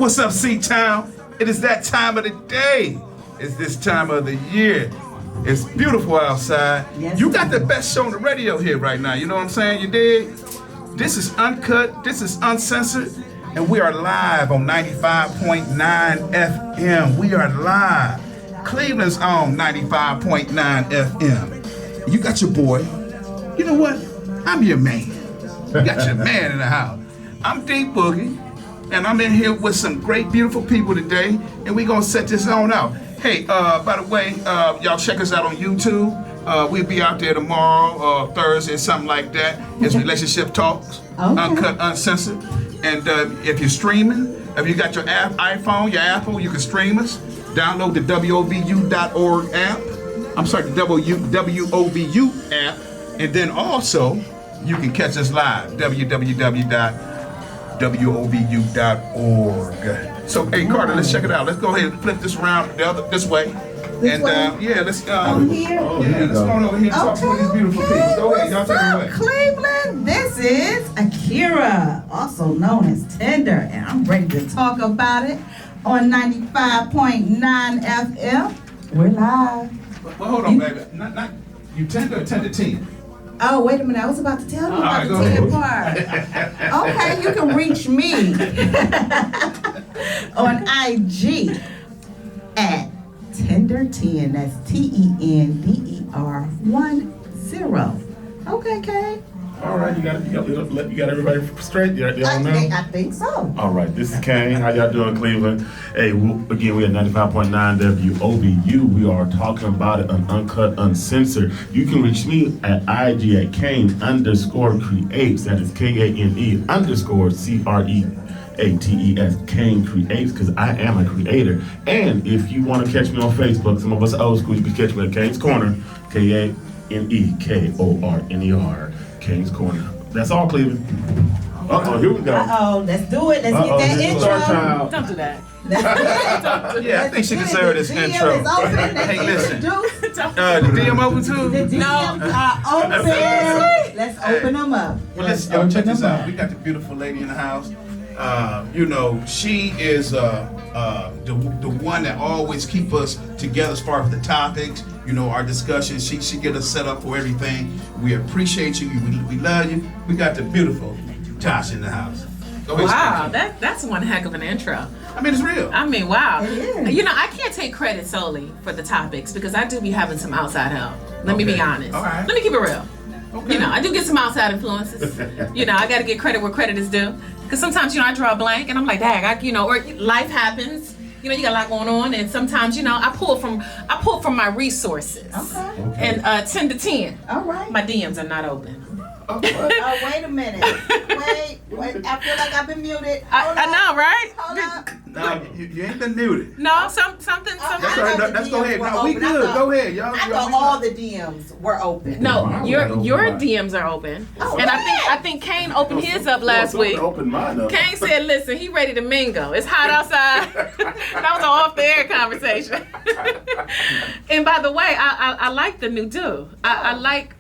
What's up, C-Town? It is that time of the day. It's this time of the year. It's beautiful outside. Yes, You got the best show on the radio here right now. You know what I'm saying? You dig? This is Uncut. This is Uncensored. And we are live on 95.9 FM. We are live. Cleveland's on 95.9 FM. You got your boy. You know what? I'm your man. You got your man in the house. I'm D Boogie. And I'm in here with some great, beautiful people today, and we're gonna set this on out. Hey, by the way, y'all check us out on YouTube. We'll be out there tomorrow, Thursday, something like that. It's Relationship Talks, Uncut Uncensored. And if you're streaming, if you got your iPhone, your Apple, you can stream us. Download the WOVU.org app. I'm sorry, the WOVU app. And then also, you can catch us live, www.wovu.org. So, hey, Carter, let's check it out. Let's go ahead and flip this around this way. Let's over here. Let's go on over here and talk to these beautiful people. Go ahead, y'all take it away. Cleveland, this is Akira, also known as Tender, and I'm ready to talk about it on 95.9 FM. We're live. Well, hold on, baby. Not you Tender or Tender 10? Oh, wait a minute. I was about to tell you about the 10 part. Okay, you can reach me on IG at Tender10. That's TENDER10. Okay, Kay. All right, you got everybody straight. You all know? I think so. All right, this is Kane. How y'all doing, Cleveland? Hey, again, we're at 95.9 WOVU. We are talking about it on Uncut Uncensored. You can reach me at IG at Kane_creates. That is KANE_CREATES. Kane Creates, because I am a creator. And if you want to catch me on Facebook, some of us old school, you can catch me at Kane's Corner, KANEKORNER. Kane's Corner. That's all, Cleveland. Here we go. Let's do it. Let's get that intro. Don't do that. Yeah, I think she can serve this intro. Hey, listen. The DM open too? The DMs are open. Let's open them up. Well, let's check this out. We got the beautiful lady in the house. She is the one that always keep us together as far as the topics, our discussions. She get us set up for everything. We appreciate you. We love you. We got the beautiful Tasha in the house. Wow, that's one heck of an intro. I mean, it's real. I mean, wow. It is. I can't take credit solely for the topics because I do be having some outside help. Let me be honest. All right. Let me keep it real. Okay. I do get some outside influences. I got to get credit where credit is due. Because sometimes, I draw a blank and I'm like, dang, or life happens. You got a lot going on, and sometimes, I pull from my resources. Okay. And 10 to 10. All right. My DMs are not open. Oh, wait a minute. Wait. I feel like I've been muted. I know, right? Hold up. No, you ain't been muted. No, something. That's all right. Let's go ahead. No, we good. Go ahead, y'all. I thought all the DMs were open. No, Wow, your open DMs are open, Oh, and yeah. I think Kane opened his up last week. Open mine up. Kane said, "Listen, he ready to mingle. It's hot outside." That was an off-the-air conversation. And by the way, I like the new do. I like.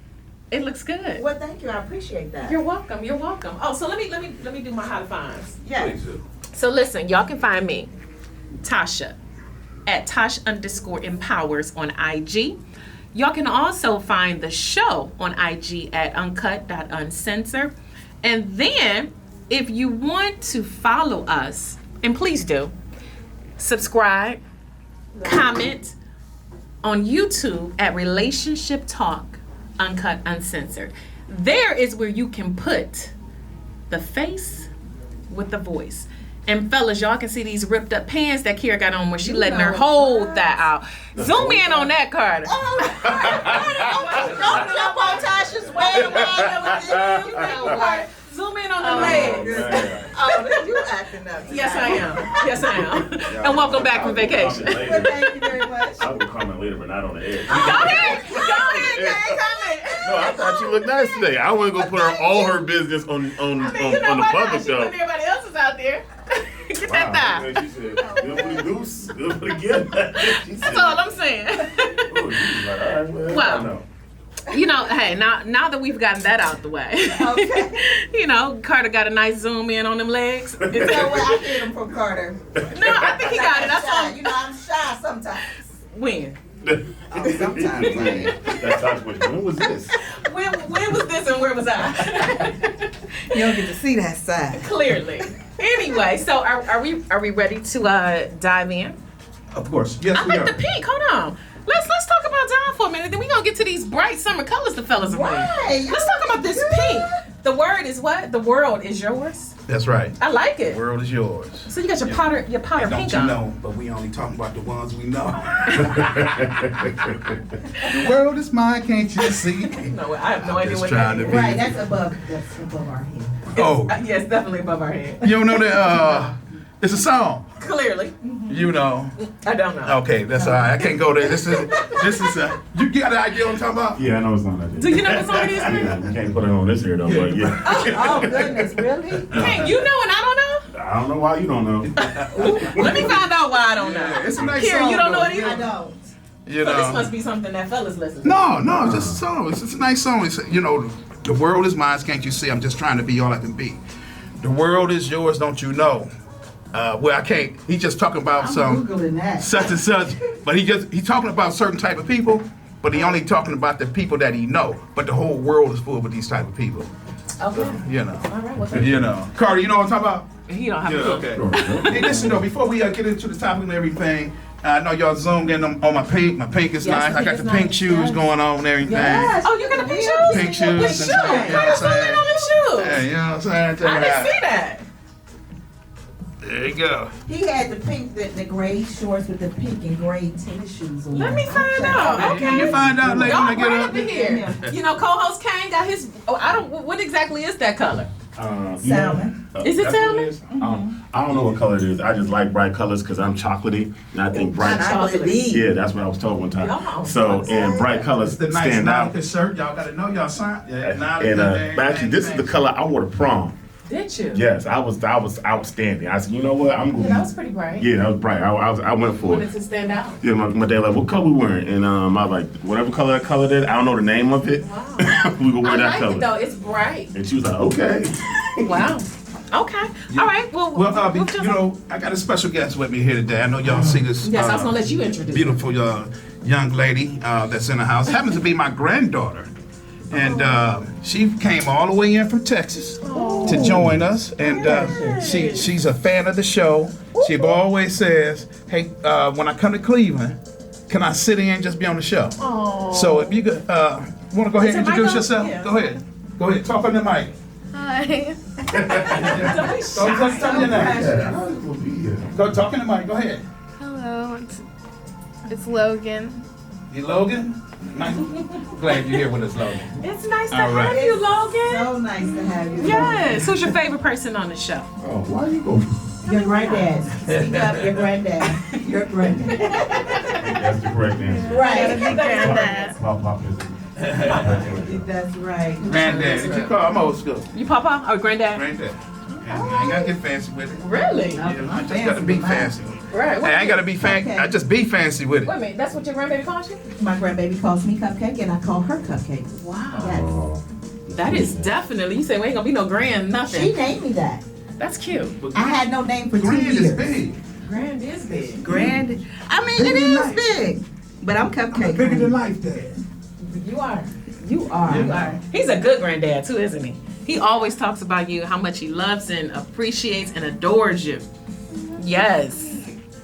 It looks good. Well, thank you. I appreciate that. You're welcome. Oh, so let me do my how to finds. Yes. So listen, y'all can find me, Tasha, at Tosh_empowers on IG. Y'all can also find the show on IG at Uncut.Uncensored. And then, if you want to follow us, and please do, subscribe, comment on YouTube at Relationship Talk, Uncut Uncensored. There is where you can put the face with the voice. And fellas, y'all can see these ripped up pants that Kira got on where she letting her hold that out. Zoom in on that, Carter. Don't jump on Tasha's way around. Zoom in on the legs. You acting up. Yes, I am. And welcome back from vacation. Well, thank you very much. I will comment later, but not on the edge. Go ahead, Kay, No, I thought she looked nice today. I wasn't gonna put all her business on the public though. Everybody else is out there. Get that thigh. She said, good for the goose, good for the gift. That's all I'm saying. Ooh, she was like, all right, well, Wow. I know. You know, hey, now that we've gotten that out the way, Okay. you know, Carter got a nice zoom in on them legs. You know what? I get them from Carter. No, I think he got it. I saw Shy. him. You know, I'm shy sometimes. When? Oh, sometimes. Right. That's not what. When was this? When was this and where was I? You don't get to see that side. Clearly. Anyway, so are we ready to dive in? Of course. Yes, I we like are. the pink. Hold on. Let's talk about Don for a minute. Then we gonna get to these bright summer colors the fellas are wearing. Right. Let's talk about this pink. The word is what? The world is yours. That's right. I like The it. world is yours. So you got your powder And pink don't you on. know, but we only talking about the ones we know. The world is mine, can't you see? No, I have no idea Just what trying that to is. be- Right, that's above our head. Oh, Yeah, it's definitely above our head. you don't know that? It's a song. Clearly, You know. I don't know. Okay, that's all right. I can't go there. This is you got an idea what I'm talking about? Yeah, I know it's not like Do you know what song it is? Yeah, you can't put it on this here though, but yeah. Oh, goodness, really? Hey, you know and I don't I don't know why you don't know. know? Let me find out why I don't know. Yeah, it's a nice Kira, song. you don't know though. it either? I don't. You So this know. must be something that fellas listen to. No, it's just a song. It's a nice song. It's, you know, the world is mine, can't you see? I'm just trying to be all I can be. The world is yours, don't you know? Well, I can't. He's just talking about I'm some Googling that. such and such, but he's talking about certain type of people, but he only talking about the people that he know. But the whole world is full with these type of people. Okay. You know. All right. Well, You know. Carter, you know what I'm talking about? he don't have Yeah, a clue. okay. Hey, listen though, before we get into the topic and everything, I know y'all zoomed in on my pink. My pink is Yes, nice. the I got pink the is pink nice. shoes Yes. going on and everything. Yes. Oh, you got the pink shoes? Pink shoes. The and shoe. stuff, you know what I'm Carter's filming saying? on them shoes. Yeah, you know what I'm saying? Check I it didn't out. see that. There you go. He had the pink, the gray shorts with the pink and gray tennis shoes on. Let me find out. Okay. You find out later when I Y'all get right up. up in here. You know, co-host Kane got his. Oh, I don't. What exactly is that color? Salmon. Is it that's what salmon? is? I don't know what color it is. I just like bright colors because I'm chocolately, and I think bright. I believe. Yeah, that's what I was told one time. Y'all So, and bright colors It's the nice stand out. Nautica shirt. Y'all gotta know y'all sign. Yeah, And but actually, this is the color I wore to prom. Did you? Yes, I was outstanding. I said, you know what, I'm Yeah, gonna. that was pretty bright. Yeah, that was bright. I went for Wanted it. to stand out. Yeah, my dad like, what color we wearing? And I was like, whatever color that color is. I don't know the name of it. Wow. We gonna wear I that like color. it though. It's bright. And she was like, okay. Wow. Okay. All right. Well, Well, what you know, I got a special guest with me here today. I know y'all see this. Yes, I was gonna let you introduce. Beautiful young lady that's in the house. Happens to be my granddaughter. And she came all the way in from Texas to join us. And she's a fan of the show. She always says, hey, when I come to Cleveland, can I sit in and just be on the show? So if you could, want to go ahead and Is the mic introduce on? yourself? Yeah. Go ahead. Go ahead. Talk on the mic. Hi. Don't be Tell shy. me your name. Go talk in the mic. Go ahead. Hello. It's Logan. You Logan? Nice. Glad you're here with us, Logan. It's nice to All right. have you, Logan. So nice to have you. Yes. Who's your favorite person on the show? Oh, why you go? Your granddad. Speak up, your granddad. Your granddad. That's the correct answer. Right. Granddad. Pop is. That's right. Granddad. Did you call? I'm old school. You Papa or Granddad? Granddad. Yeah, I ain't gotta get fancy with it. Really? Yeah, I just gotta be fancy. Right. Hey, I ain't gotta be fancy. Okay. I just be fancy with it. Wait a minute. That's what your grandbaby calls you? My grandbaby calls me Cupcake, and I call her Cupcake. Wow. Yes. Oh. That is definitely. You say we ain't gonna be no grand She nothing. named me that. That's cute. I had no name for 2 Grand years. is big. Grand is big. Grand. I mean, it is big, but I'm Cupcake. Bigger than life, Dad. You are. You are. You are. He's a good granddad too, isn't he? He always talks about you, how much he loves and appreciates and adores you. Yes.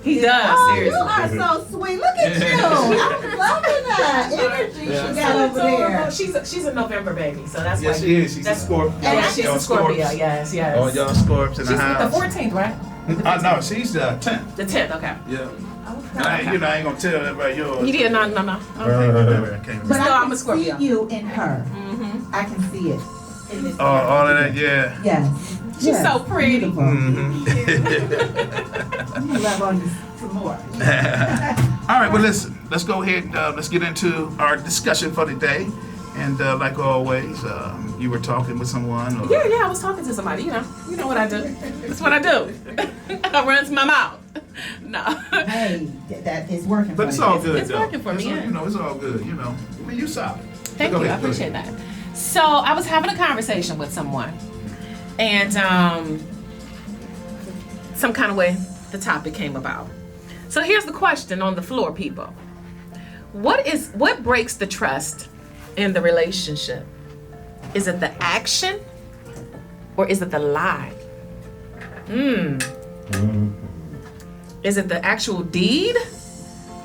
He does, Oh, seriously. you are so sweet. Look at you. I'm loving that energy she got over there. She's a November baby, so that's Yes, why. she is. She's a that's- Scorpio. Yeah, she's Y'all a Scorpio. Scorps. Yes, yes. Oh, y'all Scorps in She's the the house. 14th, right? No, she's the 10th. The 10th. Okay. Yeah. And I, you know, I ain't gonna tell everybody yours. You did no. I can't But No, I I'm can a Scorpio. see you in her. Mm-hmm. I can see it. In this all of that, yeah. Yes. She's Yes. so pretty. Beautiful. Mm-hmm. Love on you some more. All right, well, listen. Let's go ahead and let's get into our discussion for the day. And like always, you were talking with someone. Or, Yeah, I was talking to somebody. You know what I do. That's what I do. I runs my mouth. No. Hey, that is working But for it's you. all good. It's though. working for me, all- yeah. You know, it's all good. You know, I mean, you solid. Thank you. I appreciate that. So I was having a conversation with someone, and some kind of way the topic came about. So here's the question on the floor, people. What breaks the trust in the relationship? Is it the action or is it the lie? Is it the actual deed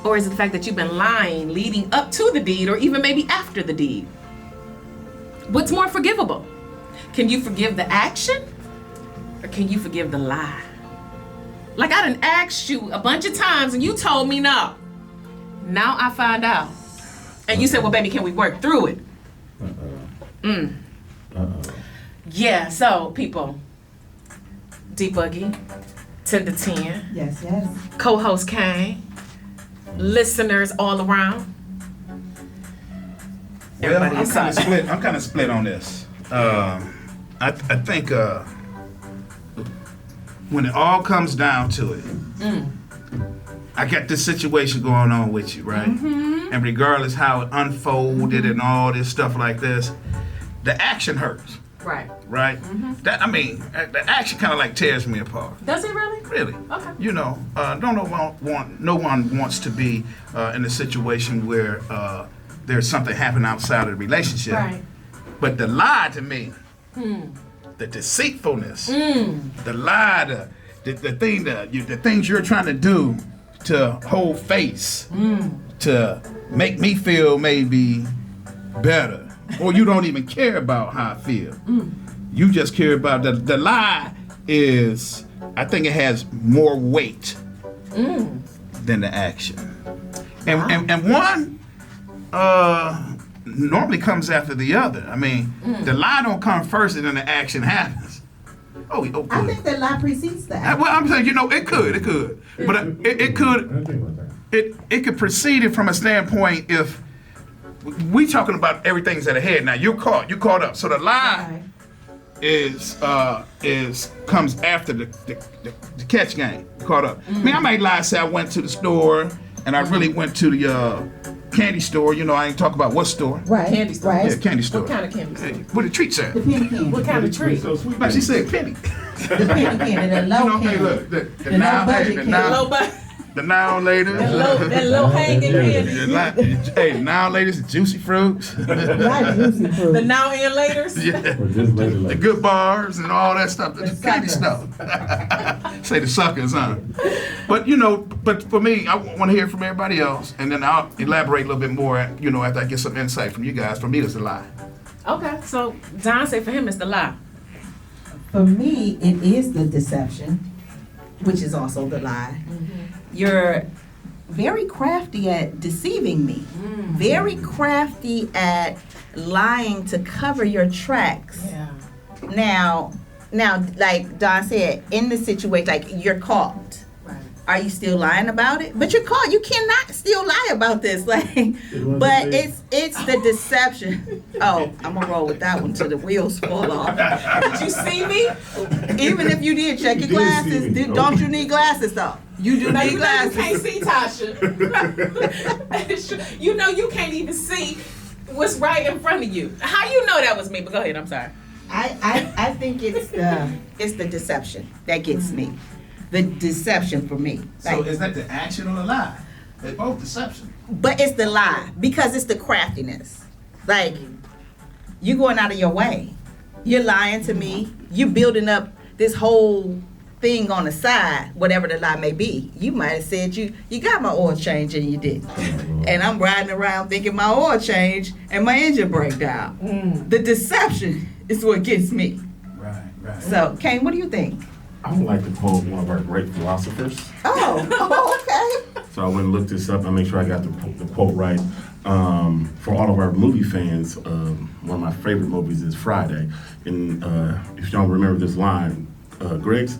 or is it the fact that you've been lying leading up to the deed or even maybe after the deed? What's more forgivable? Can you forgive the action or can you forgive the lie? Like I done asked you a bunch of times and you told me no. Now I find out. And you said, well, baby, can we work through it? Yeah, so people, D-Buggy, 10 to 10, Yes. co-host Kane, listeners all around. Well, Everybody I'm inside. kind of split on this. I think when it all comes down to it, I got this situation going on with you, right? And regardless how it unfolded and all this stuff like this, the action hurts, Right. right? That the action kind of like tears me apart. Does it really? Really. Okay. You know, no one wants to be in a situation where there's something happening outside of the relationship. Right. But the lie to me, the deceitfulness, the lie, the things you're trying to do to hold face, to make me feel maybe better, or you don't even care about how I feel. You just care about the lie is, I think it has more weight than the action. And one normally comes after the other. I mean, the lie don't come first and then the action happens. Oh, good. I think the lie precedes that. Well, I'm saying, it could, but it could proceed it from a standpoint if we talking about everything's at ahead. Now you caught up. So the lie comes after the catch game. Caught up. I mean, I might lie, say I went to the store and I really went to the candy store. I ain't talk about what store. Right. Candy store. Right. Yeah, candy store. What kind of candy store? Where the treats at? The penny candy. What kind of treat? Like she said, penny. The penny candy, the low Hey, candy. look, the The now, low-budget hey, candy. Low budget. the now ladies. That low hanging candy. Hey, the now ladies, the juicy fruits. Not juicy fruit. The now and laters. Yeah. The good bars and all that stuff, the candy suckers. stuff. Say the suckers, huh? But but for me, I want to hear from everybody else, and then I'll elaborate a little bit more. After I get some insight from you guys. For me, it's a lie. Okay, so Don said for him it's the lie. For me, it is the deception, which is also the lie. You're very crafty at deceiving me. Very crafty at lying to cover your tracks. Yeah. Now, like Don said, in the situation, like you're caught. Right. Are you still lying about it? But you're caught. You cannot still lie about this. Like, but it's the deception. Oh, I'm gonna roll with that one till the wheels fall off. Did you see me? Even if you did check your You did see glasses, me. don't you need glasses though? You do Now need you know you glasses. can't see Tasha. You know you can't even see what's right in front of you. How you know that was me? But go ahead, I'm sorry. I think it's the deception that gets me. The deception for me. So Like, is that the action or the lie? They're both deception. but it's the lie because it's the craftiness. Like you going out of your way. You're lying to me. You building up this whole thing on the side, whatever the lie may be. You might have said you got my oil change and you didn't. And I'm riding around thinking my oil change and my engine break down. The deception is what gets me. Right. So, Kane, what do you think? I would like to quote one of our great philosophers. Oh, okay. So I went and looked this up and make sure I got the quote right. For all of our movie fans, one of my favorite movies is Friday. And if you don't remember this line, Greg's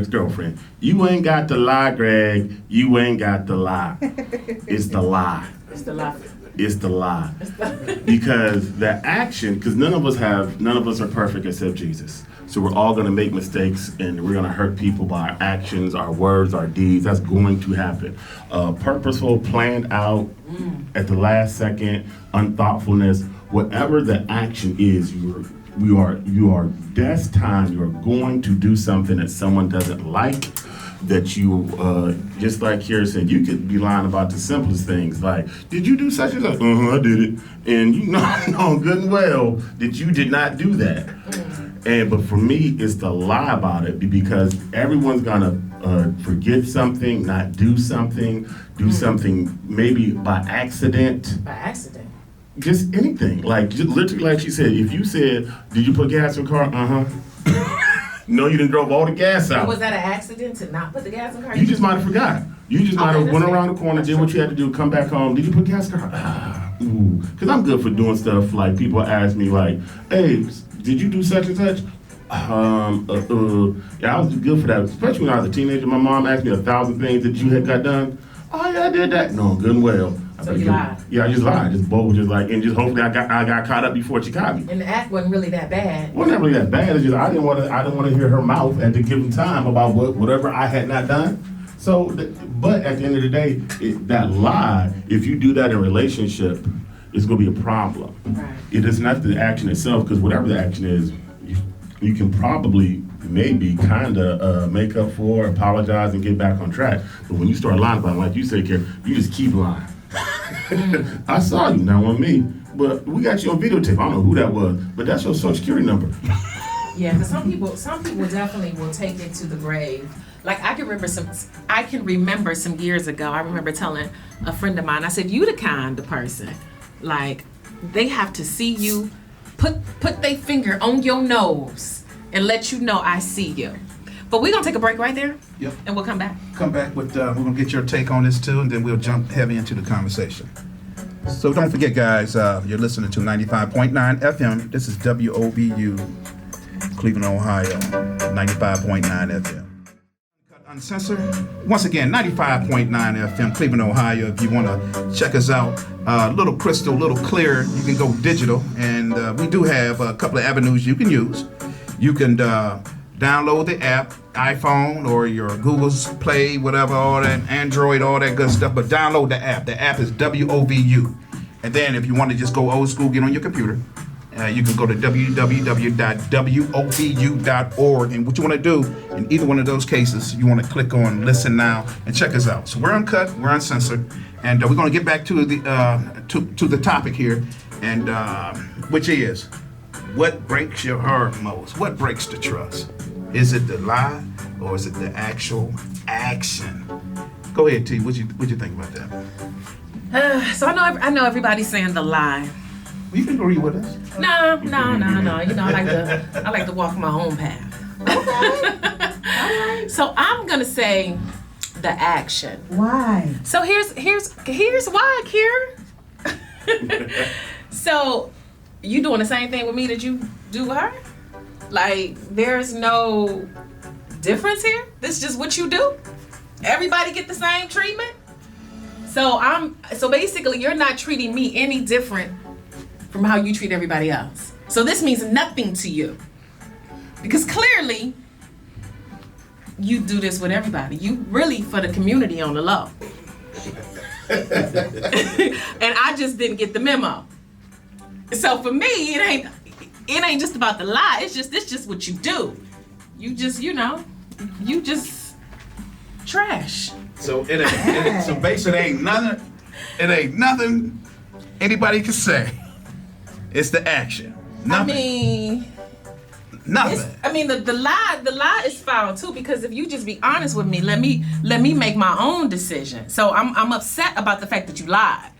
girlfriend, you ain't got to lie, Greg. You ain't got to lie. It's the lie. It's the lie. It's the lie. Because the action, because none of us are perfect except Jesus. So we're all going to make mistakes and we're going to hurt people by our actions, our words, our deeds. That's going to happen. Purposeful, planned out at the last second, unthoughtfulness whatever the action is, you are destined. You're going to do something that someone doesn't like. That you, just like Kira said, you could be lying about the simplest things, like, did you do such and such? I did it. And you know good and well that you did not do that. But for me, it's the lie about it, because everyone's gonna forget something, not do something, maybe by accident. By accident. Just anything. Like, just literally, like she said, if you said, did you put gas in the car? No, you didn't drove all the gas out. Was that an accident to not put the gas in the car? You just might have forgot. You just might have went around the corner, did what you had to do, come back home. Did you put gas in the car? Because I'm good for doing stuff like people ask me like, hey, did you do such and such? Yeah, I was good for that. Especially when I was a teenager, my mom asked me 1,000 things that you had got done. Oh yeah, I did that. No, good and well. So you lied. Yeah, I just lied. Just bold, just like, and just hopefully I got caught up before she caught me. And the act wasn't really that bad. Well, not really that bad. It's just I didn't want to hear her mouth and to give them time about whatever I had not done. So, but at the end of the day, that lie, if you do that in a relationship, it's going to be a problem. Right. It is not the action itself, because whatever the action is, you can probably maybe kind of make up for, apologize, and get back on track. But when you start lying about it, like you said, Karen, you just keep lying. I saw you, not on me, but we got you on videotape. I don't know who that was, but that's your social security number. Yeah, because some people definitely will take it to the grave. Like I can remember some years ago, I remember telling a friend of mine, I said, you the kind of person, like they have to see you, put their finger on your nose and let you know I see you. But we're gonna take a break right there. Yep. And we'll come back. Come back with, we're gonna get your take on this too, and then we'll jump heavy into the conversation. So don't forget, guys, you're listening to 95.9 FM. This is WOVU, Cleveland, Ohio, 95.9 FM. Uncut Uncensored. Once again, 95.9 FM, Cleveland, Ohio. If you want to check us out, little crystal, little clear, you can go digital. And we do have a couple of avenues you can use. You can download the app, iPhone or your Google's Play, whatever, all that, Android, all that good stuff. But download the app. The app is WOVU. And then if you want to just go old school, get on your computer. You can go to www.wovu.org. And what you want to do in either one of those cases, you want to click on Listen Now and check us out. So we're uncut, we're uncensored, and we're going to get back to the topic here, and which is, what breaks your heart most? What breaks the trust? Is it the lie or is it the actual action? Go ahead, T. What you think about that? So I know everybody's saying the lie. You can agree with us. No. You know, I like to walk my own path. Okay. So I'm gonna say the action. Why? So here's why, Kira. So you doing the same thing with me that you do with her? Like there's no difference here. This is just what you do. Everybody get the same treatment. So basically you're not treating me any different from how you treat everybody else. So this means nothing to you. Because clearly, you do this with everybody. You really for the community on the low. And I just didn't get the memo. So for me, it ain't just about the lie. It's just what you do. You just trash. So so basically it ain't nothing anybody can say. It's the action. Nothing. Nothing. The lie is foul too, because if you just be honest with me, let me make my own decision. So I'm upset about the fact that you lied,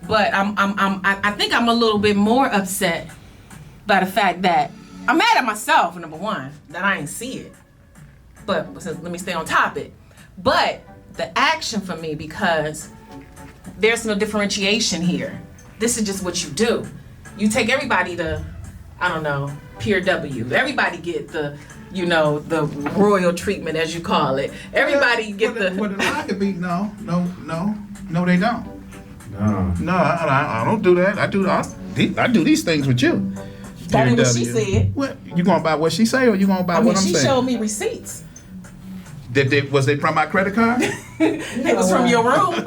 but I think I'm a little bit upset by the fact that I'm mad at myself, number one, that I ain't see it. But let me stay on topic. But the action for me, because there's no differentiation here. This is just what you do. You take everybody to, I don't know, Pier W. Everybody get the royal treatment, as you call it. Everybody get the. What the lie could be? No, they don't. No, I don't do that. I do these things with you. That ain't what she said. What you going by what she say, or you going by what I'm saying? She showed me receipts. Was they from my credit card? It was from your room.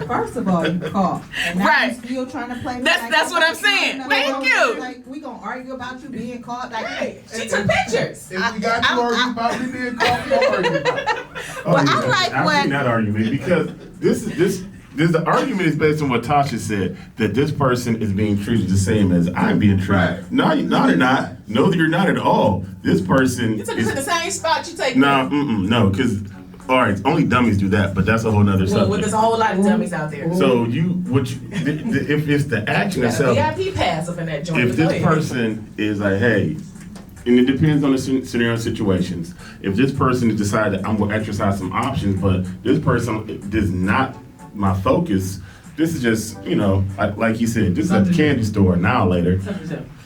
First of all, you caught. And now Right. you still trying to play. That's what I'm saying. Thank you. Like, we gonna argue about you being caught. Like, Hey, she took pictures. If we got to argue about me being caught, we'll argue about it. Oh, Well, yeah. I like I've what- seen that argument because this the argument is based on what Tasha said, that this person is being treated the same as I'm being treated. Right. No, you're not. No, you're not at all. This person You took it is to the same spot you take no, me. no, because all right, only dummies do that, but that's a whole nother Well, subject. there's a whole lot of dummies out there. So if it's the action You got itself, a VIP pass up in that joint. if Go this ahead. person is like, hey, and it depends on the scenario situations. If this person has decided I'm going to exercise some options, but this person is not my focus, this is just, like you said, this is a candy store, annihilator.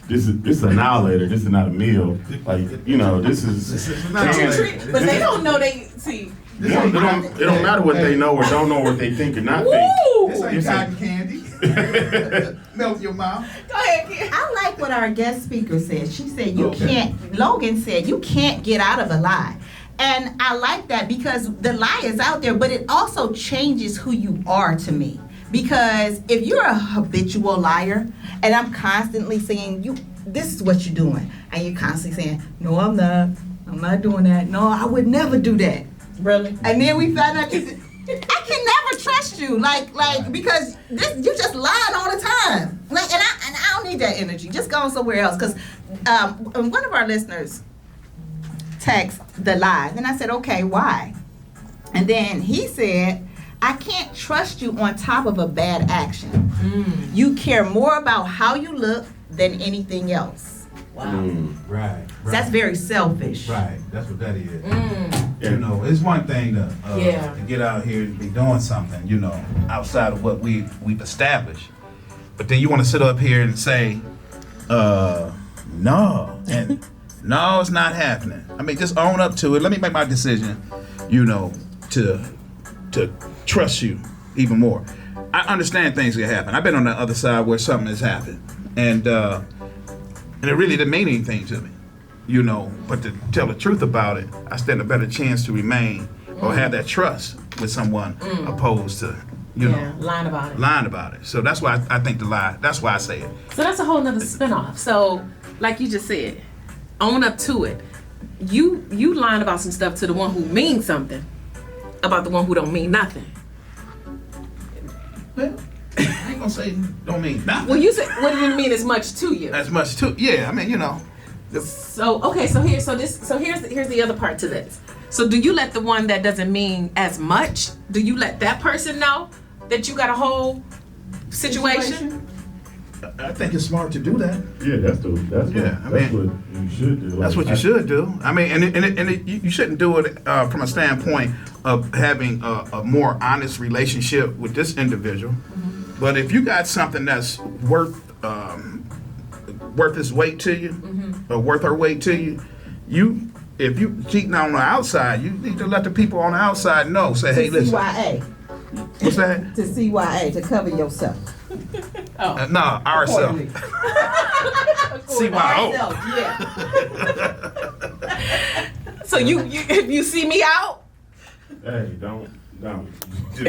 This is an annihilator. This is not a meal. Like, this is. But they don't know they see. It don't matter what they know or don't know, what they think or not think. Woo! This ain't It's a- cotton candy. Melt your mouth. Go ahead, kid. I like what our guest speaker said. She said you Okay. can't. Logan said you can't get out of a lie. And I like that because the lie is out there, but it also changes who you are to me. Because if you're a habitual liar, and I'm constantly saying, this is what you're doing, and you're constantly saying, no, I'm not doing that. No, I would never do that. Really? And then we found out, I can never trust you, because you just lying all the time. And I don't need that energy. Just go somewhere else. Because one of our listeners text the lie, and I said, okay, why? And then he said, I can't trust you on top of a bad action. You care more about how you look than anything else. Wow. Right. That's very selfish. Right. That's what that is. Mm. It's one thing to Yeah. get out here and be doing something, outside of what we've established. But then you want to sit up here and say, no, and no, it's not happening. I mean, just own up to it. Let me make my decision, to trust you even more. I understand things can happen. I've been on the other side where something has happened, and it really didn't mean anything to me, But to tell the truth about it, I stand a better chance to remain or have that trust with someone opposed to, Lying about it. lying about it. So that's why I think the lie. That's why I say it. So that's a whole nother spinoff. So, like you just said, own up to it. You lying about some stuff to the one who means something about the one who don't mean nothing. Well, I ain't gonna say don't mean nothing. Well, you said what did it mean as much to you? As much too. Yeah, I mean, So okay, so here's the other part to this. So do you let the one that doesn't mean as much? Do you let that person know that you got a whole situation? I think it's smart to do that. Yeah, that's Yeah, I what mean, you should do. That's what you should do. I mean, you shouldn't do it from a standpoint of having a more honest relationship with this individual. But if you got something that's worth its weight to you, or worth her weight to you, if you cheating on the outside, you need to let the people on the outside know. Say, hey, listen, CYA. what's that? To CYA, to cover yourself. No, ourselves. CYO. Yeah. So you see me out? Hey, don't. You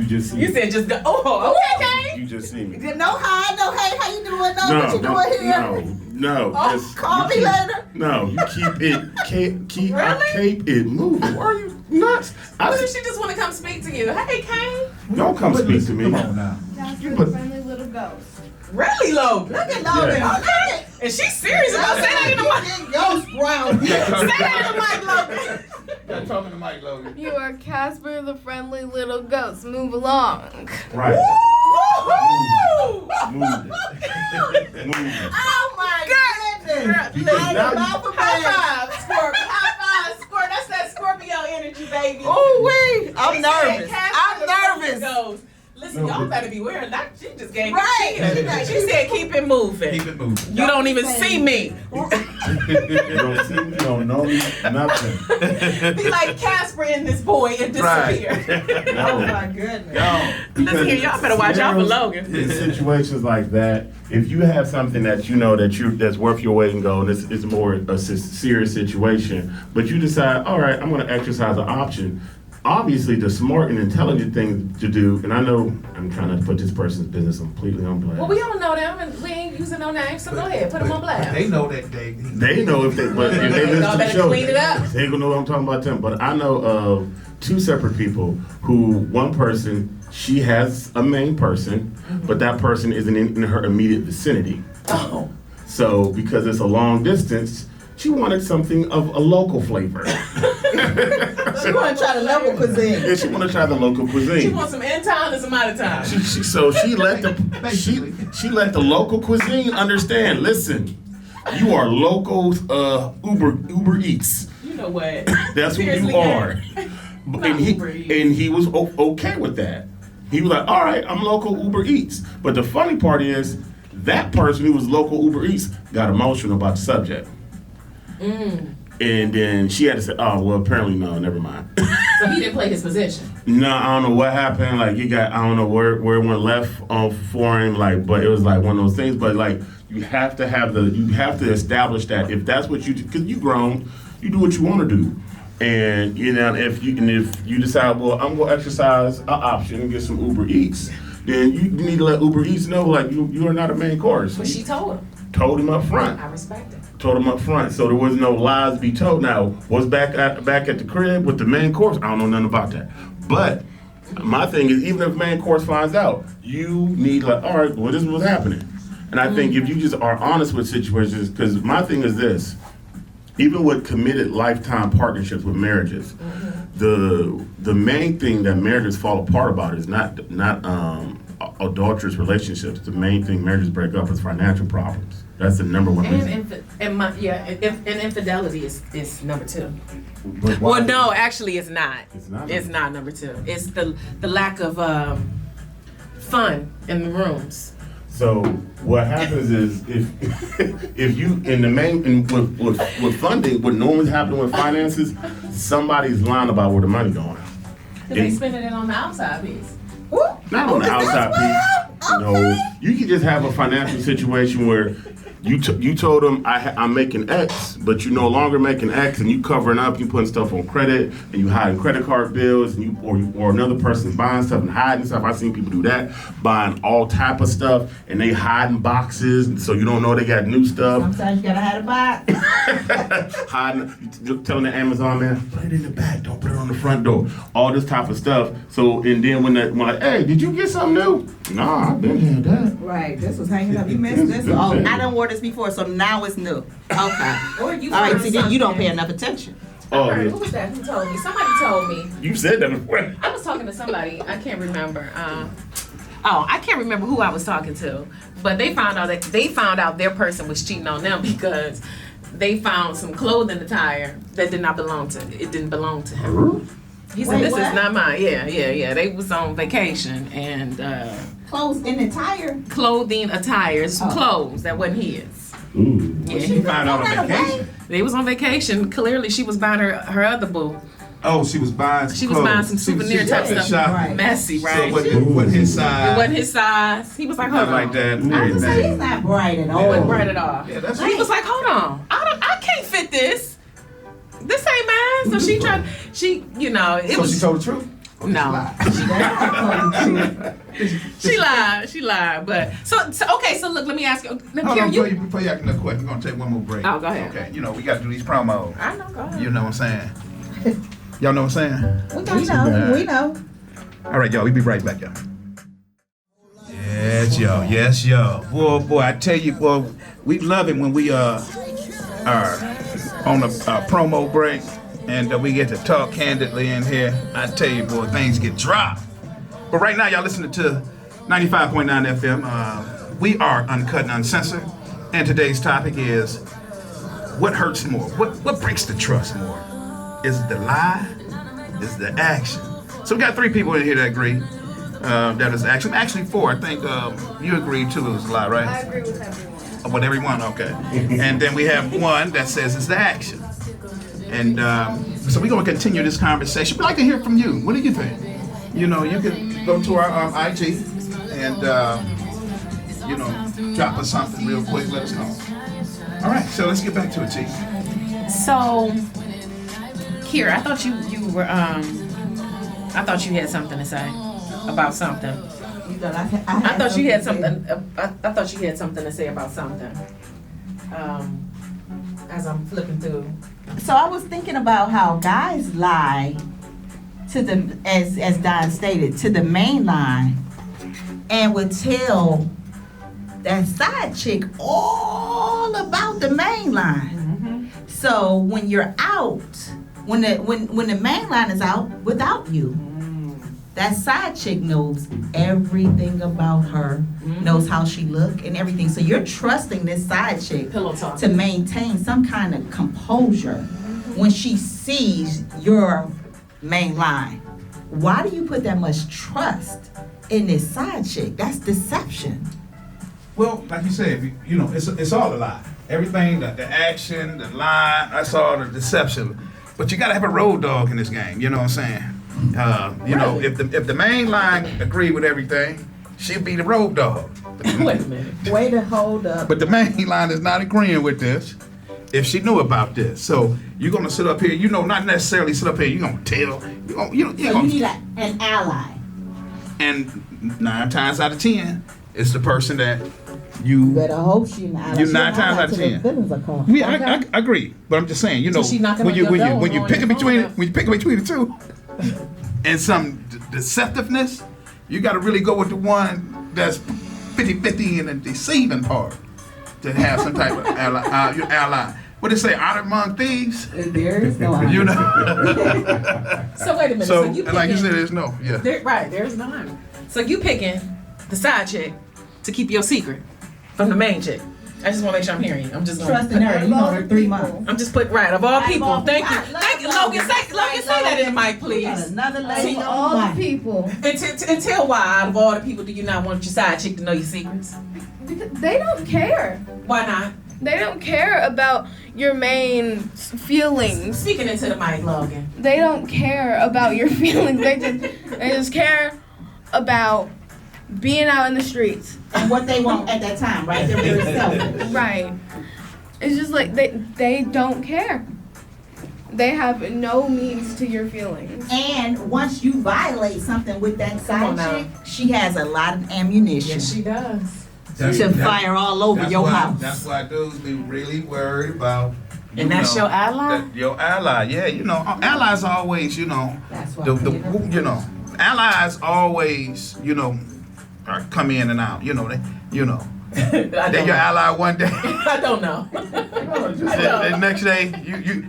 just see You me. said just go. Oh, okay. You just see me. No hi, no hey, how you doing? No, what you doing here? No. Oh, just- call you me keep- later. No, you keep Really? it moving. Why are you nuts? What if she just want to come speak to you? Hey, Kane. Don't come speak to me. Come on now. Jasper, put- the friendly little ghost. Really, Logan? Look at Logan. Yeah. Okay. And she's serious about saying that in the mic. Ghost brown. Say that in the mic, Logan. Got talking to Mike Logan. You are Casper, the friendly little ghost. Move along. Right. Woo! Move it. Move it. Oh my goodness. Because I now am you- off of High bed. five, Scorpio. High five, Scorpio. That's that Scorpio energy, baby. Ooh wee. I'm She said, nervous. "Casper I'm the friendly nervous. ghost." Listen, No, y'all but- better be wearing that. She just gave Right. me She said, keep it moving. Keep it moving. You don't even see me. You don't see me, you don't know me, nothing. Be like Casper in this boy and disappear. Oh my goodness. Listen here, y'all better watch out for Logan. In situations like that, if you have something that you know that's worth your weight in gold, and it's more a serious situation, but you decide, all right, I'm going to exercise an option. obviously the smart and intelligent thing to do, and I know I'm trying not to put this person's business completely on blast. Well, we don't know them, and we ain't using no names, so go ahead, put them on blast. They know that They know if they, but if they listen Y'all to the better show, clean it up. they gonna know what I'm talking about them. But I know of two separate people who, one person, she has a main person, but that person isn't in her immediate vicinity. Oh. So because it's a long distance, she wanted something of a local flavor. She want to try the local cuisine. Yeah, she want to try the local cuisine. She wants some in town and some out of town. She let the local cuisine understand. Listen, you are local Uber Eats. You know what? That's who Seriously, you are. Not And Uber Eats. he was okay with that. He was like, all right, I'm local Uber Eats. But the funny part is, that person who was local Uber Eats got emotional about the subject. And then she had to say, oh, well, apparently no, never mind. So he didn't play his position. No, I don't know what happened. Like, I don't know where it went left for him. Like, but it was like one of those things. But like, you have to establish that if that's what you do, because you grown, you do what you want to do. And you know, if you decide, well, I'm gonna exercise an option and get some Uber Eats, then you need to let Uber Eats know, like, you are not a main course. But she told him. Told him up front. I respect it. Told him up front, so there was no lies to be told. Now, what's back at the crib with the main course? I don't know nothing about that. But my thing is, even if main course finds out, you need like, all right, well, this is what's happening. And I think if you just are honest with situations, because my thing is this, even with committed lifetime partnerships with marriages, the main thing that marriages fall apart about is not adulterous relationships. The main thing marriages break up is financial problems. That's the number one reason. And infidelity is number two. But why- Well, no, actually, it's not. It's not number two. It's the lack of fun in the rooms. So what happens is if you with funding, what normally happens with finances, somebody's lying about where the money going. Because they spending it on the outside piece. Not on the outside piece. No, you can just have a financial situation where you told them I'm making X, but you're no longer making X, and you covering up, you putting stuff on credit, and you hiding credit card bills, and or another person's buying stuff and hiding stuff. I've seen people do that, buying all type of stuff, and they hiding boxes, and so you don't know they got new stuff. Sometimes you gotta hide a box. Hiding, telling the Amazon man, put it in the back, don't put it on the front door. All this type of stuff. So and then when like, hey, did you get something new? Nah, I've been had that. Right, this was hanging up. You missed this. Oh, I done wore this before, so now it's new. Okay. Or you All right, find see, then you don't pay something. enough attention. Oh, Who yeah. was that? Who told me? Somebody told me. You said that before. I was talking to somebody. I can't remember. I can't remember who I was talking to, but they found out their person was cheating on them because they found some clothing attire that didn't belong to him. He said, Wait, "This what? is not mine." Yeah. They was on vacation and Clothes in the tire. clothing attire, some clothes that wasn't his. Ooh. Yeah, She found out on vacation. they was on vacation. Clearly, she was buying her other boo. Oh, she was buying some She was clothes. buying some souvenir She type went stuff. shopping. Right. Messy, So right? what his size? It wasn't his size. He was like, hold Not on. like that. and I was say everything. he's not bright at It all. wasn't bright at all. Yeah, that's He was like, hold on, I can't fit this. This ain't mine. So she tried. It So was. she told the truth? No. She lied. But so okay. So look, let me ask you. Now, Hold Kira, on, you. before you ask the question, we're gonna take one more break. Oh, go ahead. Okay, we got to do these promos. I know. Go ahead. You know what I'm saying? Y'all know what I'm saying? We know. All right, y'all. We be right back, y'all. Yes, y'all. Boy, I tell you, boy, we love it when we are on a promo break and we get to talk candidly in here. I tell you, boy, things get dropped. But right now, y'all listening to 95.9 FM. We are Uncut Uncensored, and today's topic is what hurts more? What breaks the trust more? Is it the lie? Is it the action? So we got 3 people in here that agree that is action. Actually 4. I think you agreed too. It was a lie, right? I agree with everyone. With everyone, okay. And then we have 1 that says it's the action. And so we're going to continue this conversation. We'd like to hear from you. What do you think? You can go to our IG and drop us something real quick. Let us know. All right, so let's get back to it, T. So, Kira, I thought you were I thought you had something to say about something. You thought I I thought you had to say? something. I thought you had something to say about something. As I'm flipping through. So I was thinking about how guys lie to the, as Don stated, to the main line, and would tell that side chick all about the main line. So when you're out, when the main line is out without you, that side chick knows everything about her, knows how she look and everything. So you're trusting this side chick Pillow talk. to maintain some kind of composure when she sees your main line. Why do you put that much trust in this side chick? That's deception. Well, like you said, you know, it's all a lie. Everything, the action, the lie, that's all the deception. But you gotta have a road dog in this game. You know what I'm saying? You know, if the main line agree with everything, she'll be the road dog. Wait a minute. Way to hold up. But the main line is not agreeing with this. If she knew about this, so you're gonna sit up here. You know, not necessarily sit up here. You're gonna tell. So you need an ally. And 9 times out of 10, it's the person that you. Better hope she an ally. You 9 times out of 10. Yeah, I agree. But I'm just saying, you know, So she knocking when on you your when you door when you on pick your between phone. when you pick between the two, and some deceptiveness, you got to really go with the one that's 50-50 in the deceiving part to have some type of ally. Your ally. What they say, honor among thieves. There is no You know. So wait a minute. So, So you like you picking, said, there's no. Yeah. right, there's no honor. So you picking the side chick to keep your secret from the main chick. I just want to make sure I'm hearing you. I'm just going Trusting her. You know her 3 months. I'm just putting right of all people. all Thank you. people. Thank you, Logan. Say that in the mic, Got please. another lady Of on all the the people. And tell why out of all the people do you not want your side chick to know your secrets? Because they don't care. Why not? They don't care about your main feelings. Speaking into the mic, Logan. They don't care about your feelings. They just care about being out in the streets. and what they want at that time, right? They're very selfish. Right. It's just like they don't care. They have no means to your feelings. And once you violate something with that Come on side now. chick, she has a lot of ammunition Yes, she does. to fire all over your house. That's why dudes be really worried about. And that's your ally? Your ally, yeah. You know, allies always, you know, That's why. you know, allies always, you know, come in and out. You know, they're your ally one day. I don't know. The next day,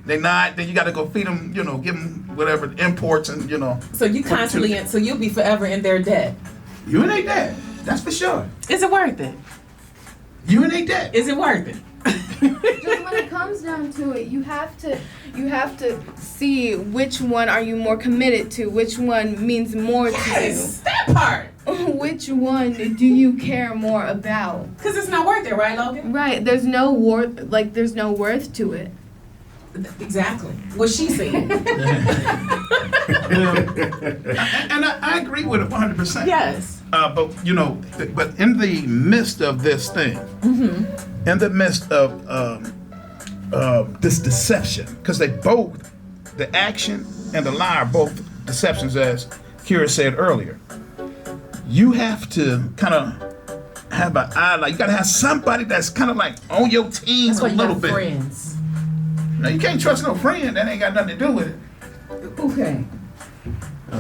they not. Then you got to go feed them. You know, give them whatever imports and you know. So you constantly, so you'll be forever in their debt. You and they dead. That's for sure. Is it worth it? You and they dead. Is it worth it? Just when it comes down to it, you have to see which one are you more committed to, which one means more Yes, that part. to you, which one do you care more about. Because it's not worth it, right, Logan? Right, there's no worth, there's no worth to it. Exactly. What she said. And I agree with it 100%. Yes. But you know, but in the midst of this thing, in the midst of this deception, because they both, the action and the lie are both deceptions, as Kira said earlier. You have to kind of have an ally. You got to have somebody that's kind of like on your team That's a why you little got bit. friends. Now you can't trust no friend that ain't got nothing to do with it. Okay.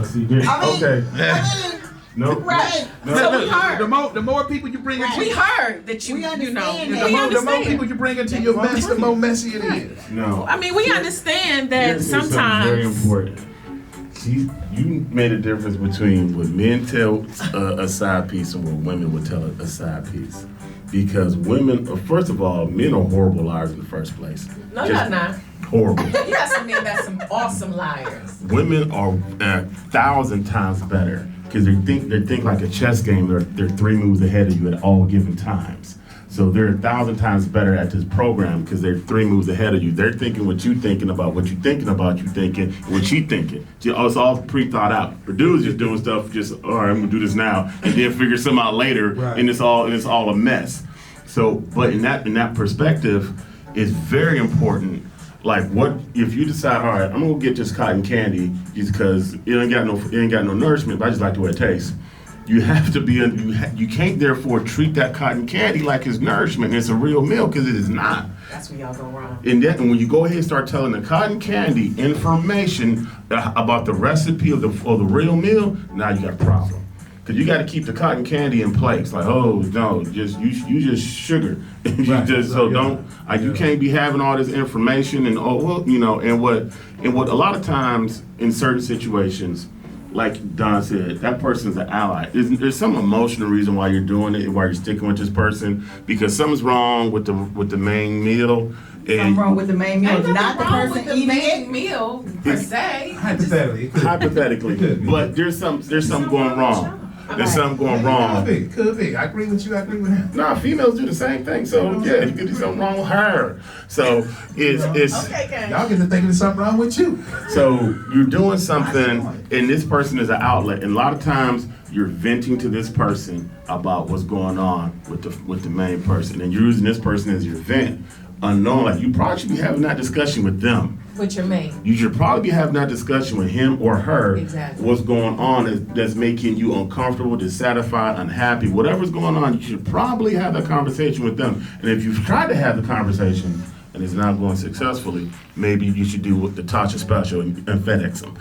See, good. Okay. Yeah. No. Right. No. So we heard. The more people you bring into We heard that you, We you know, understand we that. the more understand. people you bring into your mess, the more messy it is. No. I mean, we understand that Here's something very sometimes. important. See, you made a difference between what men tell a side piece and what women would tell a side piece. Because women, first of all, men are horrible liars in the first place. No, Just not. horrible. You got some men that's some awesome liars. Women are 1,000 times better because they think like a chess game. They're 3 moves ahead of you at all given times. So they're 1,000 times better at this program because they're 3 moves ahead of you. They're thinking what you thinking about, what you thinking about, you thinking, what she thinking. It's all pre-thought out. The dude's just doing stuff, just all right, I'm gonna do this now, and then figure something out later, Right. and it's all a mess. So, but in that perspective, it's very important Like, what if you decide, all right, I'm gonna get this cotton candy just because it ain't got no nourishment, but I just like the way it tastes. You have to be, you can't therefore treat that cotton candy like it's nourishment. It's a real meal because it is not. That's where y'all go wrong. And when you go ahead and start telling the cotton candy information about the recipe of the real meal, now you got a problem. Because you got to keep the cotton candy in place. Like, oh no, just you just sugar. You can't be having all this information and what a lot of times in certain situations, like Don said, that person's an ally. There's some emotional reason why you're doing it, why you're sticking with this person, because something's wrong with the main meal. Something wrong with the main meal, Ain't not the nothing wrong person with the eating main it. meal per se. Hypothetically, but there's something going wrong. There's something going wrong. Could be. I agree with you. I agree with him. Nah, females do the same thing. So yeah, you could do something wrong with her. So it's Y'all get to thinking there's something wrong with you. so you're doing something, and this person is an outlet. And a lot of times you're venting to this person about what's going on with the main person, and you're using this person as your vent, unknown. Like, you probably should be having that discussion with them. With your mate. You should probably be having that discussion with him or her. Exactly. What's going on that's making you uncomfortable, dissatisfied, unhappy, whatever's going on, you should probably have that conversation with them. And if you've tried to have the conversation and it's not going successfely, maybe you should do what the Tasha special and FedEx them.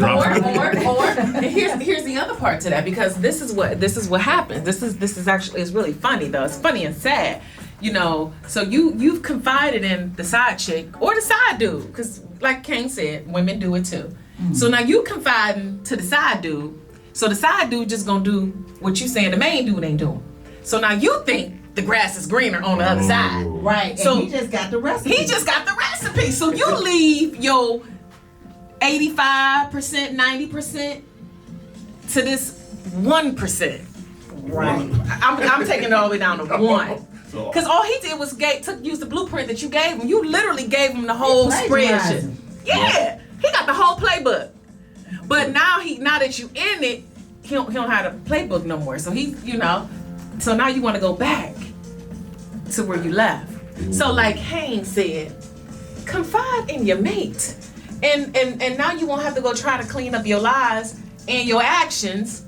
Or here's the other part to that, because this is what happens. This is actually, it's really funny though. It's funny and sad. You know, so you've confided in the side chick or the side dude, because like Kane said, women do it too. So now you confiding to the side dude, so the side dude just gonna do what you saying the main dude ain't doing. So now you think the grass is greener on the other side. Right, So and he just got the recipe. He just got the recipe. So you leave your 85%, 90% to this 1%. Right. I'm taking it all the way down to 1. Because all he did was use the blueprint that you gave him. You literally gave him the whole spreadsheet. Yeah, he got the whole playbook. But now that you in it, he don't have the playbook no more. So so now you want to go back to where you left. So like Haynes said, confide in your mate, and now you won't have to go try to clean up your lies and your actions.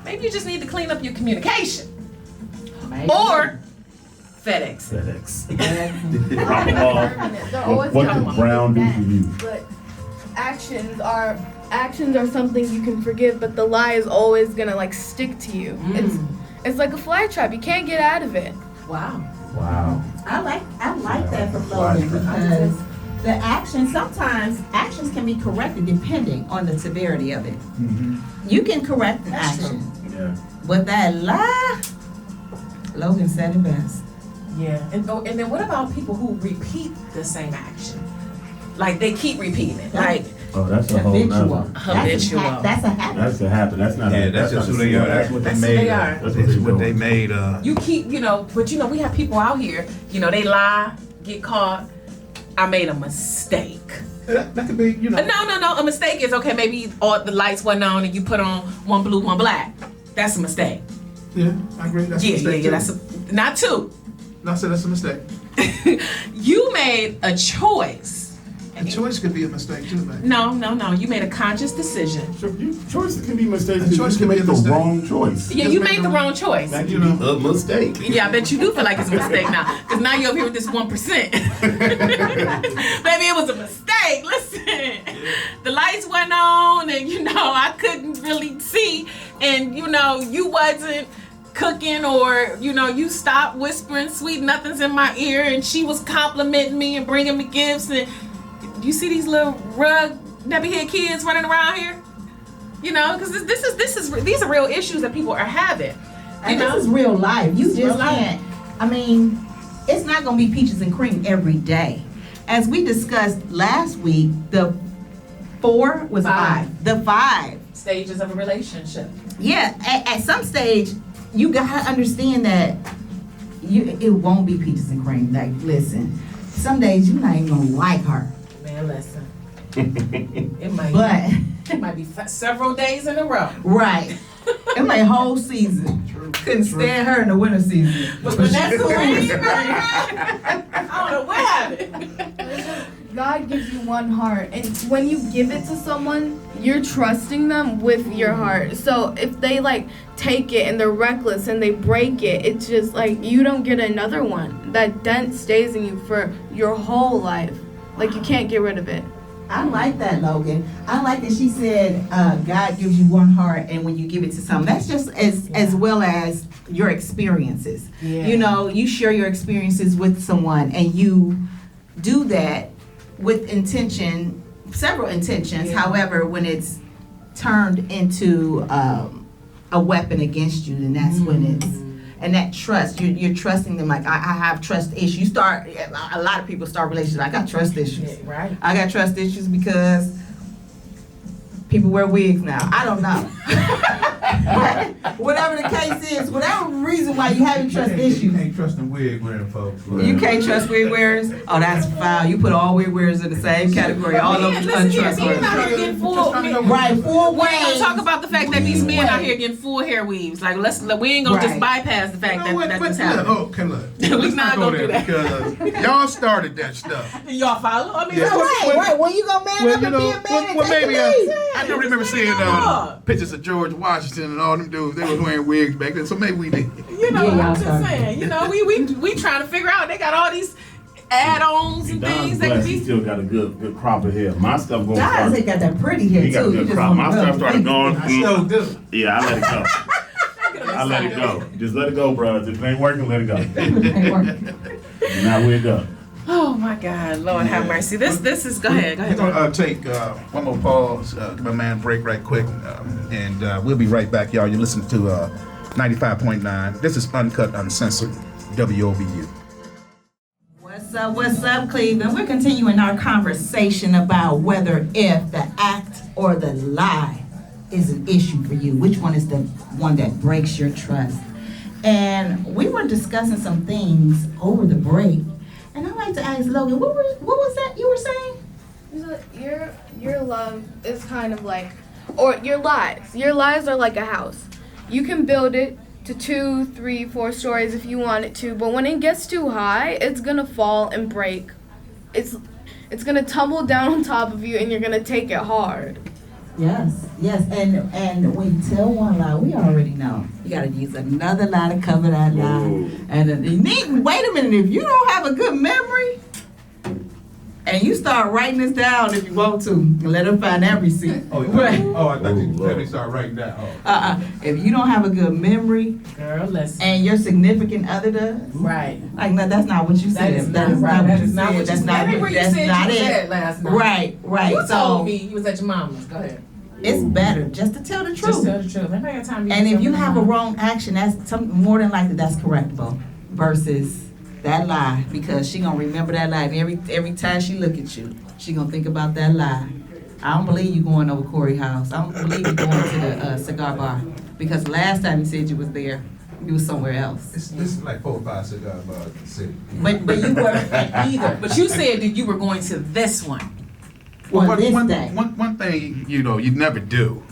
Maybe you just need to clean up your communication. Maybe. Or FedEx. Drop them off. They're always What talking the brown do about for you? But actions are something you can forgive, but the lie is always gonna like stick to you. It's like a fly trap. You can't get out of it. Wow. Wow. I like that from Logan, because sometimes actions can be corrected depending on the severity of it. You can correct an action, Yeah. but that lie, Logan said it best. Yeah. And then what about people who repeat the same action? Like they keep repeating it. Like Oh, that's a whole nother. Habitual. That's a habit. That's a habit. That's not. Yeah, that's just who they are. That's what they That's who made. they are. That's what they made. You keep, but we have people out here, they lie, get caught. I made a mistake. That could be, No. A mistake is okay. Maybe all the lights wasn't on and you put on one blue, one black. That's a mistake. Yeah, I agree. That's a mistake. That's not two. No, I said that's a mistake. You made a choice. A choice could be a mistake too, man. No. You made a conscious decision. Choices can be mistakes. A choice You can be make a the mistake. wrong choice. Yeah, you made the wrong choice. That can be a mistake. Yeah, I bet you do feel like it's a mistake now. Because now you're up here with this 1%. Maybe it was a mistake. Listen, the lights went on and, I couldn't really see. And, you wasn't cooking, or, you stopped whispering sweet nothings in my ear, and she was complimenting me and bringing me gifts. And you see these little rug nappy head kids running around here? Because these are real issues that people are having. And this is real life. You just can't. I mean, it's not going to be peaches and cream every day. As we discussed last week, the 4 was 5. The 5 stages of a relationship. Yeah, at some stage, you gotta understand that it won't be peaches and cream. Like, listen, some days you're not even gonna like her. Man, listen. It might be several days in a row. Right. It might whole season. True. Couldn't stand her in the winter season. But when that's the rain, I don't know what happened. God gives you one heart, and when you give it to someone, you're trusting them with your heart. So if they like take it and they're reckless and they break it, it's just like you don't get another one. That dent stays in you for your whole life. Like you can't get rid of it. I like that, Logan. I like that she said God gives you one heart, and when you give it to someone, that's just as well as your experiences. Yeah. You know, you share your experiences with someone, and you do that with intention, several intentions. Yeah. However, when it's turned into a weapon against you, then that's when it's, and that trust, you're trusting them. Like I have trust issues. A lot of people start relationships. I got trust issues. Right. I got trust issues because people wear wigs now. I don't know. Whatever the case is, whatever reason why you having trust You issues. can't trust the wig wearing folks. You can't trust wig wearers? Oh, that's foul. You put all wig wearers in the same category. All of them Listen here, untrustworthy. men out here getting full. Right, full We ain't gonna waves. talk about the fact that these men out here getting full hair weaves. Like we ain't gonna just Right. bypass the fact You know that what? this Look, happened. okay, look. We Let's not go gonna do there that. because y'all started that stuff. Y'all follow? I mean, Yeah. Right. When you gonna man Well, up you and be know, a man and well, take maybe the lead? I do remember seeing pictures of George Washington and all them dudes. They was wearing wigs back then, so maybe we did. you know, Yeah, I'm y'all just started. saying. You know, we trying to figure out. They got all these add-ons and Don's things that blessed. can He be. still got a good crop of hair. My stuff going Guys, they start. got that pretty hair He got a too. You good just crop. wanna My rub stuff started it. going. I still do. Yeah, I let it go. I let it go. Just let it go, bro. If it ain't working, let it go. Ain't working. Now we go. Oh my God, Lord have mercy. This is. Go ahead. We're gonna take one more pause, give my man a break right quick, and we'll be right back, y'all. You're listening to 95.9. This is Uncut Uncensored, WOVU. What's up, Cleveland? We're continuing our conversation about whether if the act or the lie is an issue for you. Which one is the one that breaks your trust? And we were discussing some things over the break. And I'd like to ask Logan, what was that you were saying? So your love is kind of like, or your lies. Your lies are like a house. You can build it to 2, 3, 4 stories if you want it to, but when it gets too high, it's gonna fall and break. It's gonna tumble down on top of you, and you're gonna take it hard. Yes. And when you tell one lie, we already know. You gotta use another lie to cover that lie. Ooh. And then you need, wait a minute, if you don't have a good memory, and you start writing this down if you want to, let her find that receipt. Oh, Right. I thought you said they started writing down. If you don't have a good memory, Girl, listen. and your significant other does, Right. like, no, that's not what you said. That is not what you said. That's not That ain't where you that's said not you was it. at last night. Right. You So told me you was at your mama's. Go ahead. it's better just to tell the truth. Just tell the truth. Everybody got time to And use if you something have a else. wrong action, that's more than likely that's correctable versus that lie, because she gonna remember that lie, and every time she look at you, she gonna think about that lie. I don't believe you going over Corey house. I don't believe you going to the cigar bar, because last time you said you was there, you was somewhere else. This is like 4 or 5 cigar bars in the city. But you weren't at either. But you said that you were going to this one. On this day. One thing you never do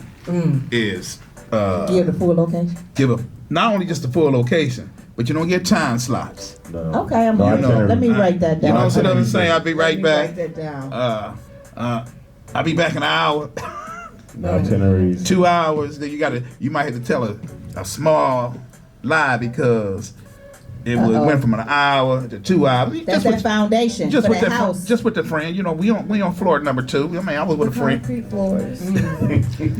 is Give the full location. give a not only just the full location, but you don't get time slots. Okay, I'm No, gonna know, let me write that You down. know what I'm saying? I'll be Let right me back. Write that down. I'll be back in an hour, No itineraries. 2 hours. Then you might have to tell a small lie because it went from an hour to 2 hours. That's that foundation Just for with that that, house. just with the friend. You know, we on floor number 2. I mean, I was with a friend. Concrete floors.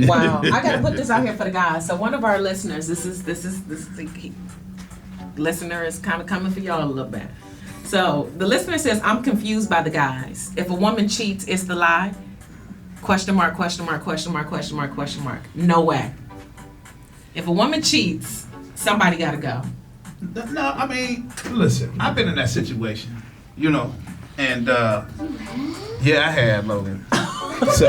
Wow. I gotta put this out here for the guys. So one of our listeners, this is the listener is kind of coming for y'all a little bit. So the listener says, I'm confused by the guys. If a woman cheats, it's the lie? Question mark, question mark, question mark, question mark, question mark. No way. If a woman cheats, somebody gotta go. No, I mean, listen, I've been in that situation, and yeah, I have, Logan. So,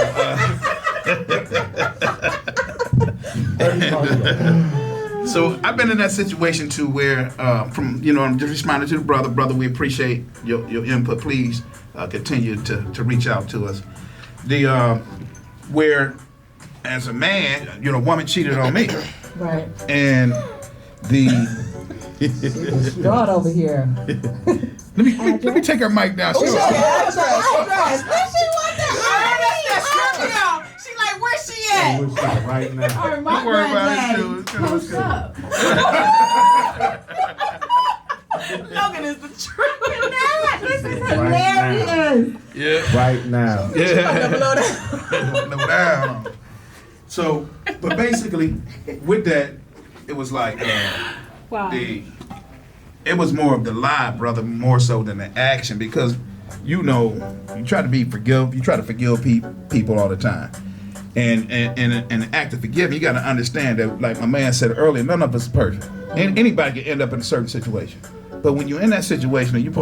so I've been in that situation too, where I'm just responding to the brother. We appreciate your input. Please continue to reach out to us. Where as a man, woman cheated on me, Right. and God over here. let me take her mic down. She like, where she at? Right now. Don't worry about it, too. Post up. Logan is the truth. This is Right hilarious. Yeah. Right now. Yeah. Low down. So, but basically, with that, it was like Wow. it was more of the lie, brother, more so than the action, because you try to forgive people all the time. And an act of forgiving, you got to understand that, like my man said earlier, none of us is perfect. And anybody can end up in a certain situation. But when you're in that situation, and we're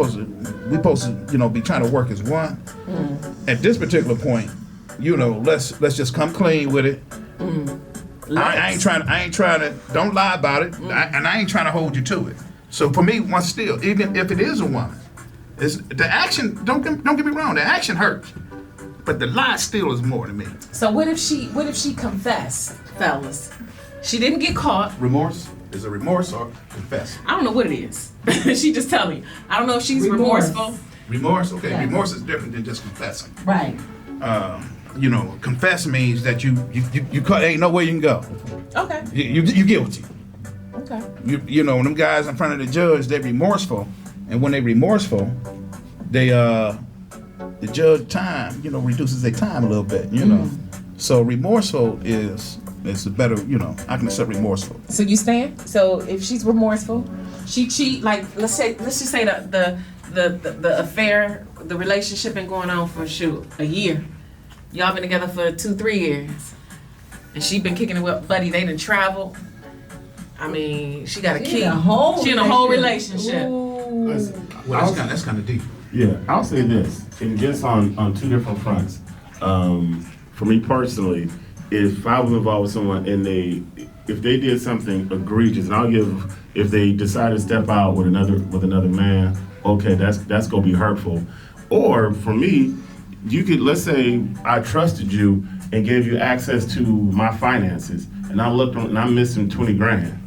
supposed to, be trying to work as one. At this particular point, let's just come clean with it. I ain't trying to. Don't lie about it, and I ain't trying to hold you to it. So for me, once still, even if it is a woman, the action. Don't get me wrong, the action hurts, but the lie still is more to me. So what if she confessed, fellas? She didn't get caught. Remorse is a remorse or confess. I don't know what it is. She just tell me. I don't know if she's Remorse. remorseful. Remorse, okay. Yeah. Remorse is different than just confessing. Right. Confess means that you ain't no way you can go. Okay. You guilty. Okay. When them guys in front of the judge, they're remorseful, and when they remorseful, they the judge time reduces their time a little bit. So remorseful is a better. I can accept remorseful. So you stand? So if she's remorseful, she cheat. Like let's just say the affair, the relationship been going on for a year. Y'all been together for 2-3 years, and she been kicking it with buddy. They done travel. I mean, she got a key. She in a whole relationship. Listen, Well, that's kind of deep. Yeah, I'll say this, and just on two different fronts. For me personally, if I was involved with someone and if they did something egregious, and if they decided to step out with another man, okay, that's gonna be hurtful. Or for me, let's say I trusted you and gave you access to my finances, and I looked and I'm missing 20 grand.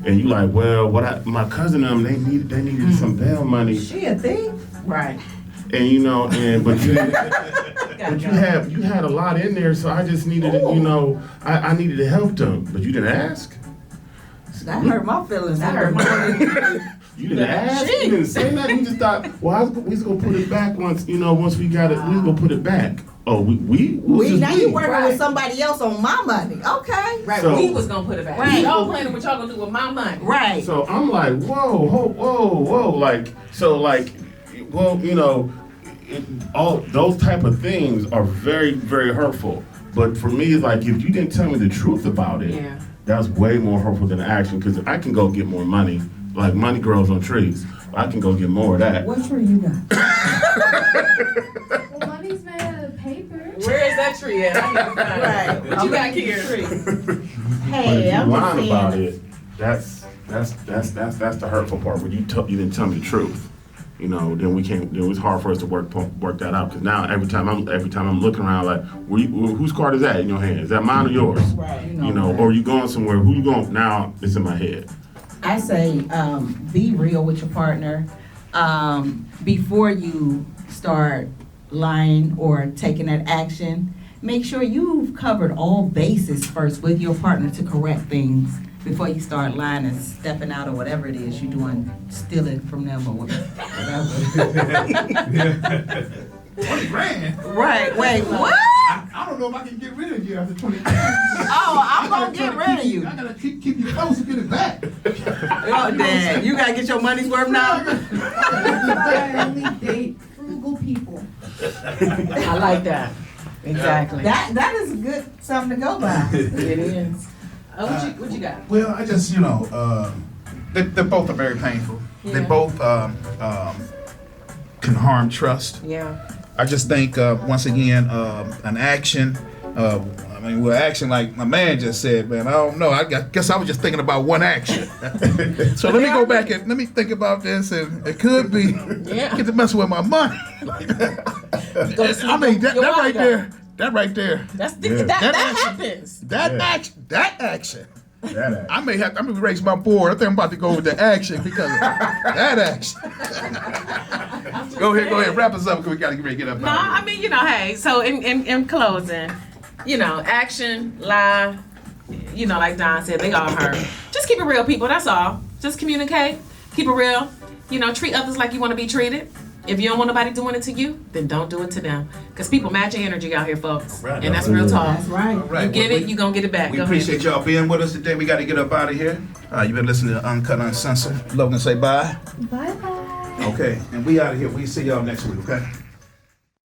And you like, well, my cousin they needed some bail money. She a thief? Right. And but you had a lot in there, so I just needed to, I needed to help them, but you didn't ask. That hurt my feelings. That hurt my You didn't ask. You didn't say nothing. You just thought, well, we just gonna put it back once we got it. We gonna put it back. Oh, we now you working with somebody else on my money. Okay. Right. So- We was gonna put it back. Right. Y'all planning what y'all gonna do with my money. Right. So I'm like, whoa, all those type of things are very, very hurtful. But for me, like, if you didn't tell me the truth about it, Yeah. that's way more hurtful than action, because I can go get more money. Like, money grows on trees. I can go get more of that. What tree you got? Well, money's made out of paper. Where is that tree at? I need to find Right. it. What you got here? But if Hey, you I'm just lying about saying. it, that's the hurtful part. When you didn't tell me the truth, then we can't. Then it's hard for us to work that out. Because now every time I'm looking around, like, whose card is that in your hand? Is that mine or yours? Right. Or you going somewhere? Who you going? Now it's in my head. I say be real with your partner before you start lying or taking that action. Make sure you've covered all bases first with your partner to correct things before you start lying and stepping out or whatever it is you're doing, stealing from them or whatever. 20 grand. Right. Wait. What? I don't know if I can get rid of you after 20 grand. Oh, I'm gonna get rid of you. I gotta keep you close and get it back. Oh, Dad, you gotta get your money's worth now. I only date frugal people. I like that. Exactly. That is good something to go by. It is. Oh, what you got? Well, I just, they both are very painful. They Yeah. both can harm trust. Yeah. I just think, once again, an action, action like my man just said, man, I don't know. I guess I was just thinking about one action. So let me go back and let me think about this, and it could be get to mess with my money. I mean, that right there. That right there. That That action. happens. That action I'm gonna raise my board. I think I'm about to go with the action because of that action. Go ahead, wrap us up because we gotta get ready to get up. No, out of here. I mean, hey, so in closing, action, lie, like Don said, they all hurt. Just keep it real, people, that's all. Just communicate, keep it real, treat others like you want to be treated. If you don't want nobody doing it to you, then don't do it to them. Because people match your energy out here, folks. Right. And that's real talk. That's right. All right, You give well, it, you gonna get it back. We Go appreciate ahead. y'all being with us today. We got to get up out of here. You've been listening to Uncut Uncensored. Logan, say bye. Bye bye. Okay, and we out of here. We see y'all next week, okay?